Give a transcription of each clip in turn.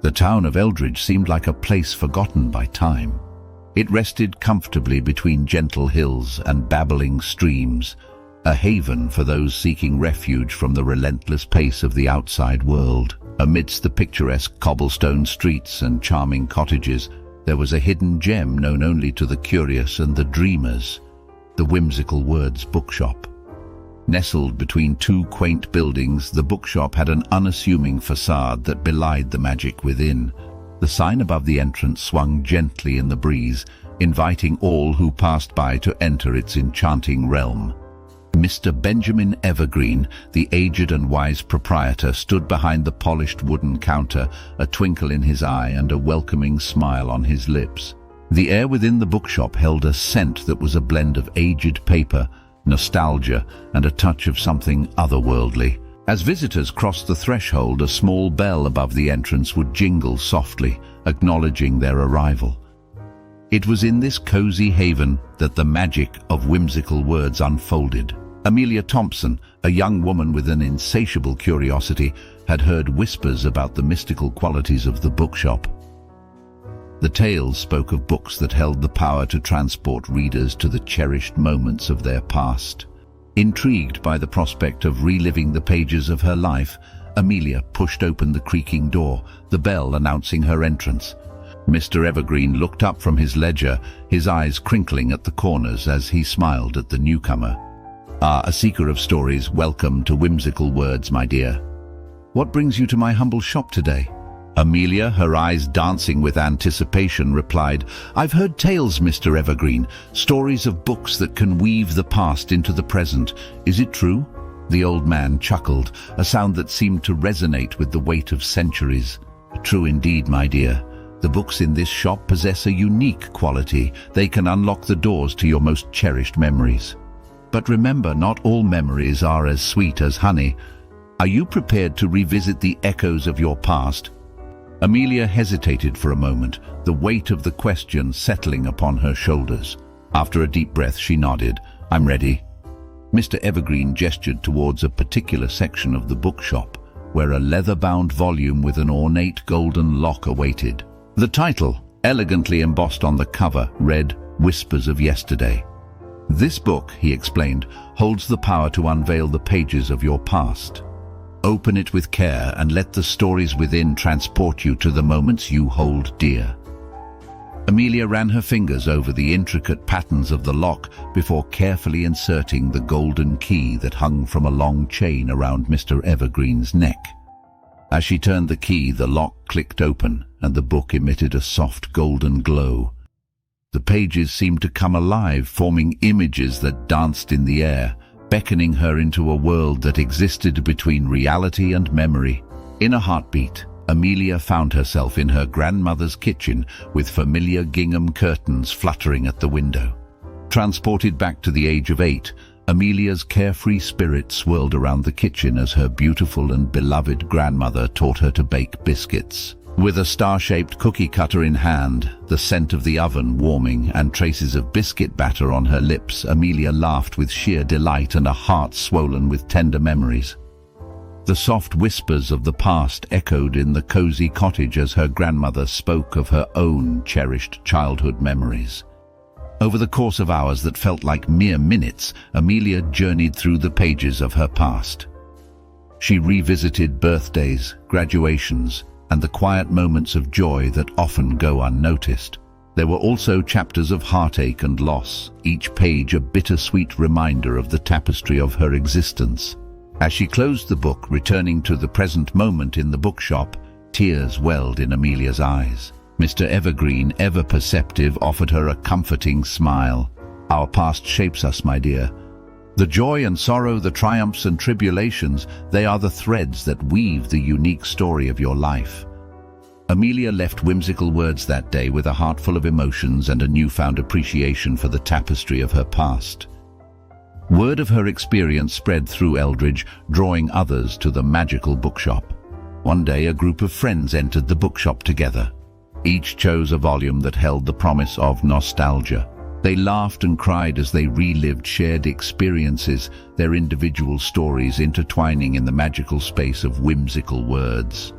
The town of Eldridge seemed like a place forgotten by time. It rested comfortably between gentle hills and babbling streams, a haven for those seeking refuge from the relentless pace of the outside world. Amidst the picturesque cobblestone streets and charming cottages, there was a hidden gem known only to the curious and the dreamers, the Whimsical Words bookshop. Nestled between two quaint buildings, the bookshop had an unassuming facade that belied the magic within. The sign above the entrance swung gently in the breeze, inviting all who passed by to enter its enchanting realm. Mr. Benjamin Evergreen, the aged and wise proprietor, stood behind the polished wooden counter, a twinkle in his eye and a welcoming smile on his lips. The air within the bookshop held a scent that was a blend of aged paper, nostalgia, and a touch of something otherworldly. As visitors crossed the threshold, a small bell above the entrance would jingle softly, acknowledging their arrival. It was in this cozy haven that the magic of Whimsical Words unfolded. Amelia Thompson, a young woman with an insatiable curiosity, had heard whispers about the mystical qualities of the bookshop. The tales spoke of books that held the power to transport readers to the cherished moments of their past. Intrigued by the prospect of reliving the pages of her life, Amelia pushed open the creaking door, the bell announcing her entrance. Mr. Evergreen looked up from his ledger, his eyes crinkling at the corners as he smiled at the newcomer. "Ah, a seeker of stories, welcome to Whimsical Words, my dear. What brings you to my humble shop today?" Amelia, her eyes dancing with anticipation, replied, "I've heard tales, Mr. Evergreen, stories of books that can weave the past into the present. Is it true?" The old man chuckled, a sound that seemed to resonate with the weight of centuries. "True indeed, my dear. The books in this shop possess a unique quality. They can unlock the doors to your most cherished memories. But remember, not all memories are as sweet as honey. Are you prepared to revisit the echoes of your past?" Amelia hesitated for a moment, the weight of the question settling upon her shoulders. After a deep breath, she nodded. "I'm ready." Mr. Evergreen gestured towards a particular section of the bookshop, where a leather-bound volume with an ornate golden lock awaited. The title, elegantly embossed on the cover, read, "Whispers of Yesterday." "This book," he explained, "holds the power to unveil the pages of your past. Open it with care and let the stories within transport you to the moments you hold dear." Amelia ran her fingers over the intricate patterns of the lock before carefully inserting the golden key that hung from a long chain around Mr. Evergreen's neck. As she turned the key, the lock clicked open and the book emitted a soft golden glow. The pages seemed to come alive, forming images that danced in the air, beckoning her into a world that existed between reality and memory. In a heartbeat, Amelia found herself in her grandmother's kitchen with familiar gingham curtains fluttering at the window. Transported back to the age of 8, Amelia's carefree spirit swirled around the kitchen as her beautiful and beloved grandmother taught her to bake biscuits. With a star-shaped cookie cutter in hand, the scent of the oven warming and traces of biscuit batter on her lips, Amelia laughed with sheer delight and a heart swollen with tender memories. The soft whispers of the past echoed in the cozy cottage as her grandmother spoke of her own cherished childhood memories. Over the course of hours that felt like mere minutes, Amelia journeyed through the pages of her past. She revisited birthdays, graduations, and the quiet moments of joy that often go unnoticed. There were also chapters of heartache and loss, each page a bittersweet reminder of the tapestry of her existence. As she closed the book, returning to the present moment in the bookshop, tears welled in Amelia's eyes. Mr. Evergreen, ever perceptive, offered her a comforting smile. "Our past shapes us, my dear. The joy and sorrow, the triumphs and tribulations, they are the threads that weave the unique story of your life." Amelia left Whimsical Words that day with a heart full of emotions and a newfound appreciation for the tapestry of her past. Word of her experience spread through Eldridge, drawing others to the magical bookshop. One day, a group of friends entered the bookshop together. Each chose a volume that held the promise of nostalgia. They laughed and cried as they relived shared experiences, their individual stories intertwining in the magical space of Whimsical Words.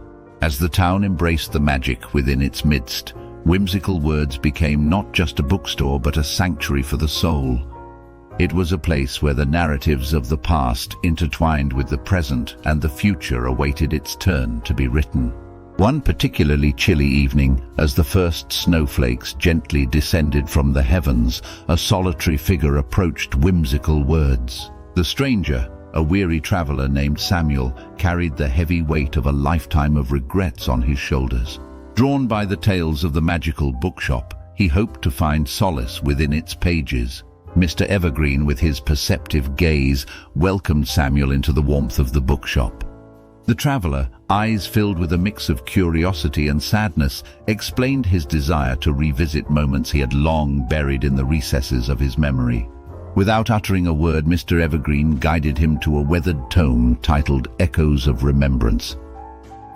As the town embraced the magic within its midst, Whimsical Words became not just a bookstore but a sanctuary for the soul. It was a place where the narratives of the past intertwined with the present and the future awaited its turn to be written. One particularly chilly evening, as the first snowflakes gently descended from the heavens, a solitary figure approached Whimsical Words. The stranger, a weary traveler named Samuel, carried the heavy weight of a lifetime of regrets on his shoulders. Drawn by the tales of the magical bookshop, he hoped to find solace within its pages. Mr. Evergreen, with his perceptive gaze, welcomed Samuel into the warmth of the bookshop. The traveler, eyes filled with a mix of curiosity and sadness, explained his desire to revisit moments he had long buried in the recesses of his memory. Without uttering a word, Mr. Evergreen guided him to a weathered tome titled Echoes of Remembrance.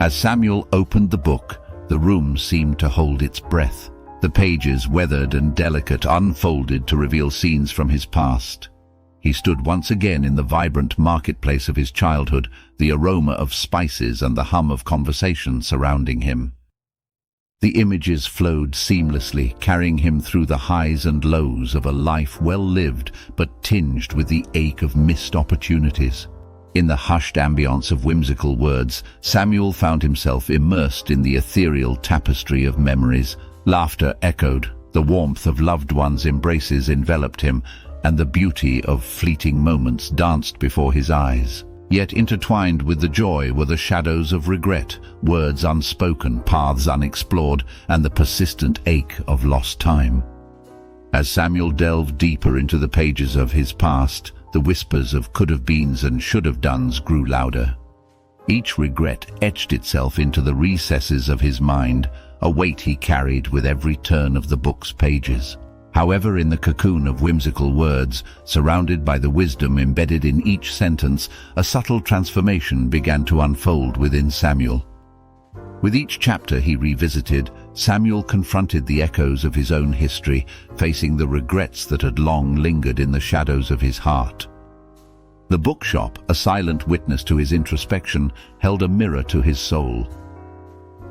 As Samuel opened the book, the room seemed to hold its breath. The pages, weathered and delicate, unfolded to reveal scenes from his past. He stood once again in the vibrant marketplace of his childhood, the aroma of spices and the hum of conversation surrounding him. The images flowed seamlessly, carrying him through the highs and lows of a life well lived but tinged with the ache of missed opportunities. In the hushed ambience of Whimsical Words, Samuel found himself immersed in the ethereal tapestry of memories. Laughter echoed, the warmth of loved ones' embraces enveloped him, and the beauty of fleeting moments danced before his eyes. Yet intertwined with the joy were the shadows of regret, words unspoken, paths unexplored, and the persistent ache of lost time. As Samuel delved deeper into the pages of his past, the whispers of could-have-beens and should-have-dones grew louder. Each regret etched itself into the recesses of his mind, a weight he carried with every turn of the book's pages. However, in the cocoon of Whimsical Words, surrounded by the wisdom embedded in each sentence, a subtle transformation began to unfold within Samuel. With each chapter he revisited, Samuel confronted the echoes of his own history, facing the regrets that had long lingered in the shadows of his heart. The bookshop, a silent witness to his introspection, held a mirror to his soul.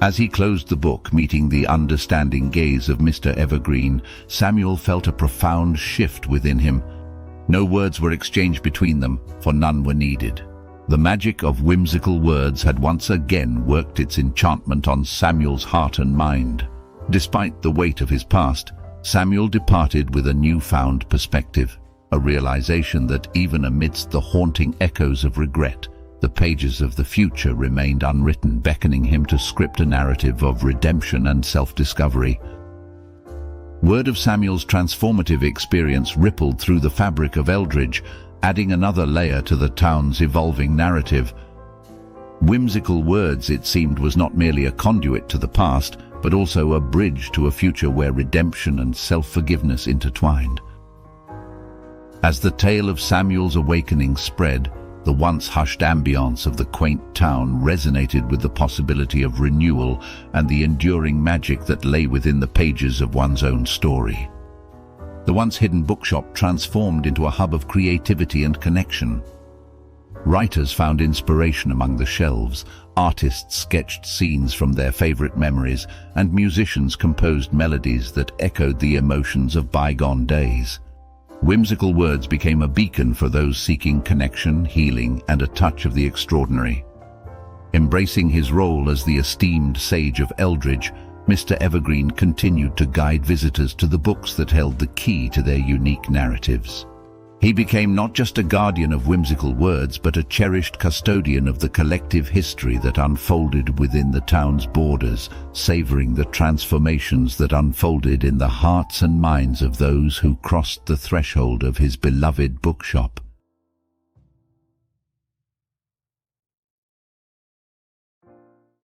As he closed the book, meeting the understanding gaze of Mr. Evergreen, Samuel felt a profound shift within him. No words were exchanged between them, for none were needed. The magic of Whimsical Words had once again worked its enchantment on Samuel's heart and mind. Despite the weight of his past, Samuel departed with a newfound perspective, a realization that even amidst the haunting echoes of regret, the pages of the future remained unwritten, beckoning him to script a narrative of redemption and self-discovery. Word of Samuel's transformative experience rippled through the fabric of Eldridge, adding another layer to the town's evolving narrative. Whimsical Words, it seemed, was not merely a conduit to the past, but also a bridge to a future where redemption and self-forgiveness intertwined. As the tale of Samuel's awakening spread, the once hushed ambience of the quaint town resonated with the possibility of renewal and the enduring magic that lay within the pages of one's own story. The once hidden bookshop transformed into a hub of creativity and connection. Writers found inspiration among the shelves, artists sketched scenes from their favorite memories, and musicians composed melodies that echoed the emotions of bygone days. Whimsical Words became a beacon for those seeking connection, healing, and a touch of the extraordinary. Embracing his role as the esteemed sage of Eldridge, Mr. Evergreen continued to guide visitors to the books that held the key to their unique narratives. He became not just a guardian of Whimsical Words, but a cherished custodian of the collective history that unfolded within the town's borders, savoring the transformations that unfolded in the hearts and minds of those who crossed the threshold of his beloved bookshop.